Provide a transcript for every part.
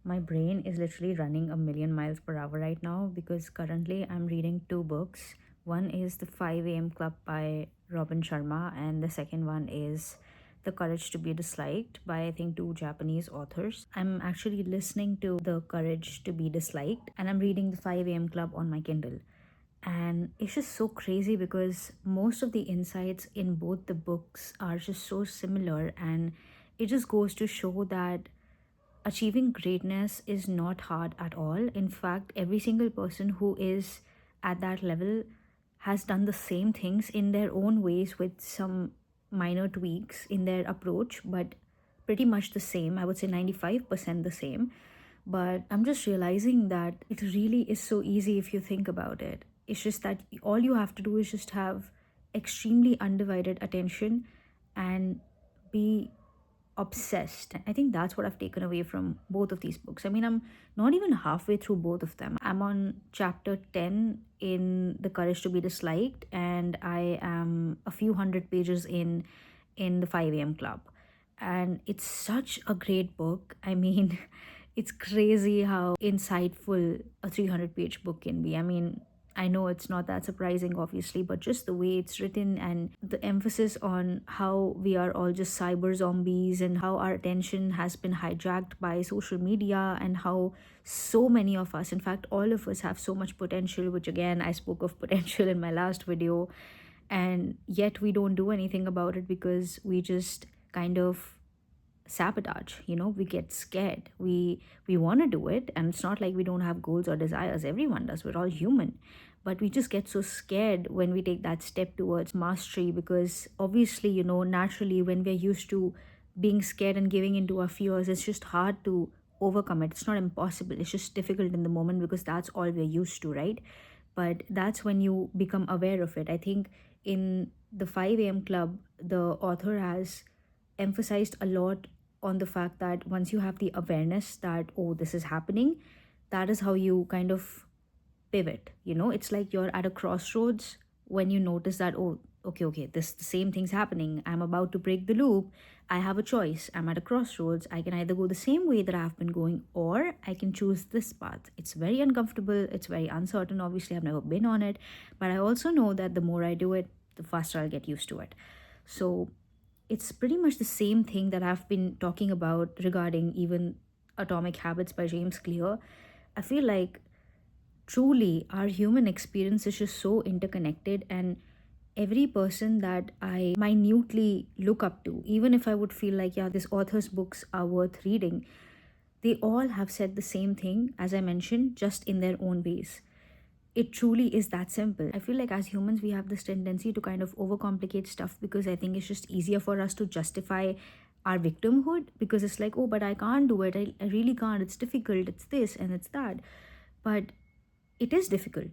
My brain is literally running a million miles per hour right now because currently I'm reading two books. One is The 5 a.m. Club by Robin Sharma, and the second one is The Courage to Be Disliked by I think two Japanese authors. I'm actually listening to The Courage to Be Disliked and I'm reading The 5 a.m. Club on my Kindle. And it's just so crazy because most of the insights in both the books are just so similar, and it just goes to show that achieving greatness is not hard at all. In fact, every single person who is at that level has done the same things in their own ways with some minor tweaks in their approach, but pretty much the same. I would say 95% the same. But I'm just realizing that it really is so easy if you think about it. It's just that all you have to do is just have extremely undivided attention and be obsessed. I think that's what I've taken away from both of these books. I mean, I'm not even halfway through both of them. I'm on chapter 10 in The Courage to Be Disliked, and I am a few hundred pages in the 5 a.m. Club. And it's such a great book. I mean, it's crazy how insightful a 300-page book can be. I mean, I know it's not that surprising, obviously, but just the way it's written and the emphasis on how we are all just cyber zombies and how our attention has been hijacked by social media, and how so many of us, in fact, all of us, have so much potential, which again, I spoke of potential in my last video, and yet we don't do anything about it because we just kind of sabotage. We get scared. We want to do it, and it's not like we don't have goals or desires. Everyone does. We're all human, but we just get so scared when we take that step towards mastery, because obviously, naturally, when we're used to being scared and giving into our fears, it's just hard to overcome it. It's not impossible, it's just difficult in the moment because that's all we're used to, right? But that's when you become aware of it. I think in the 5 a.m. Club, the author has emphasized a lot on the fact that once you have the awareness that, oh, this is happening, that is how you kind of pivot. It's like you're at a crossroads when you notice that, oh, okay, this the same thing's happening, I'm about to break the loop. I have a choice. I'm at a crossroads. I can either go the same way that I've been going, or I can choose this path. It's very uncomfortable, it's very uncertain. Obviously, I've never been on it, but I also know that the more I do it, the faster I'll get used to it. So it's pretty much the same thing that I've been talking about regarding even Atomic Habits by James Clear. I feel like truly our human experience is just so interconnected, and every person that I minutely look up to, even if I would feel like, yeah, this author's books are worth reading, they all have said the same thing, as I mentioned, just in their own ways. It truly is that simple. I feel like as humans, we have this tendency to kind of overcomplicate stuff because I think it's just easier for us to justify our victimhood, because it's like, oh, but I can't do it. I really can't. It's difficult. It's this and it's that. But it is difficult.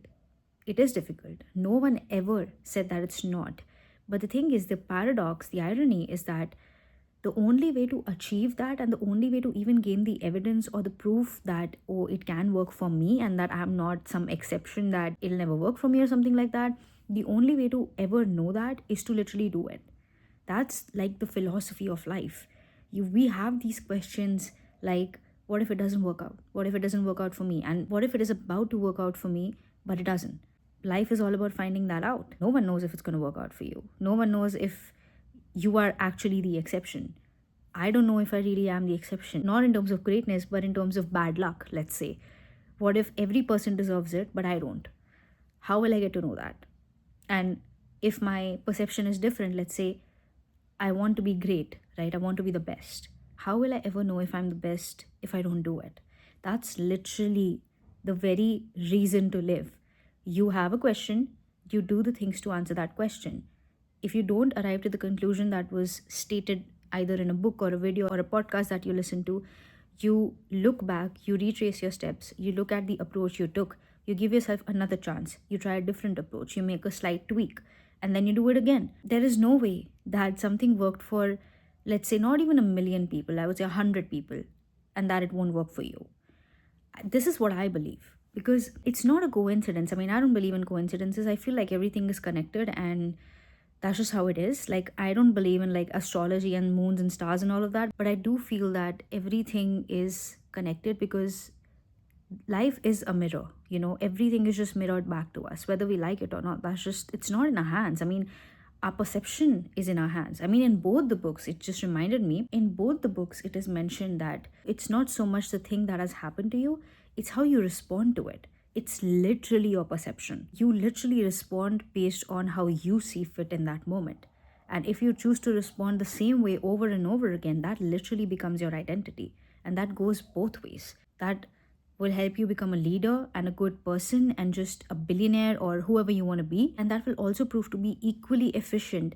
It is difficult. No one ever said that it's not. But the thing is, the paradox, the irony is that the only way to achieve that, and the only way to even gain the evidence or the proof that, oh, it can work for me and that I'm not some exception, that it'll never work for me or something like that, the only way to ever know that is to literally do it. That's like the philosophy of life. We have these questions like, what if it doesn't work out? What if it doesn't work out for me? And what if it is about to work out for me, but it doesn't? Life is all about finding that out. No one knows if it's going to work out for you. No one knows if you are actually the exception. I don't know if I really am the exception, not in terms of greatness, but in terms of bad luck, let's say. What if every person deserves it, but I don't? How will I get to know that? And if my perception is different, let's say I want to be great, right? I want to be the best. How will I ever know if I'm the best if I don't do it? That's literally the very reason to live. You have a question, you do the things to answer that question. If you don't arrive to the conclusion that was stated either in a book or a video or a podcast that you listen to, you look back, you retrace your steps, you look at the approach you took, you give yourself another chance, you try a different approach, you make a slight tweak, and then you do it again. There is no way that something worked for, let's say, not even a million people, I would say 100 people, and that it won't work for you. This is what I believe, because it's not a coincidence. I mean, I don't believe in coincidences. I feel like everything is connected, and that's just how it is. Like, I don't believe in like astrology and moons and stars and all of that, but I do feel that everything is connected because life is a mirror. Everything is just mirrored back to us, whether we like it or not. It's not in our hands. I mean, our perception is in our hands. I mean, in both the books, it just reminded me, in both the books, it is mentioned that it's not so much the thing that has happened to you, it's how you respond to it. It's literally your perception. You literally respond based on how you see fit in that moment. And if you choose to respond the same way over and over again, that literally becomes your identity. And that goes both ways. That will help you become a leader and a good person and just a billionaire or whoever you want to be. And that will also prove to be equally efficient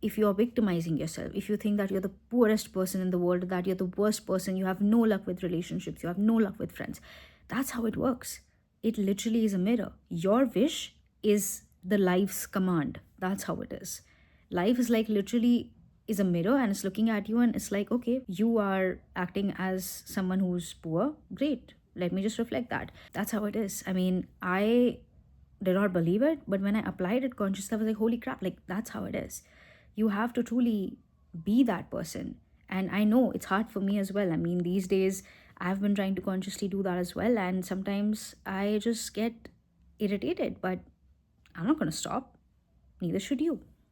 if you're victimizing yourself, if you think that you're the poorest person in the world, that you're the worst person, you have no luck with relationships, you have no luck with friends. That's how it works. It literally is a mirror. Your wish is the life's command. That's how it is. Life is like literally is a mirror and it's looking at you and it's like, okay, you are acting as someone who's poor. Great. Let me just reflect that. That's how it is. I mean, I did not believe it, but when I applied it consciously, I was like, holy crap, like that's how it is. You have to truly be that person. And I know it's hard for me as well. I mean, these days I've been trying to consciously do that as well. And sometimes I just get irritated, but I'm not going to stop. Neither should you.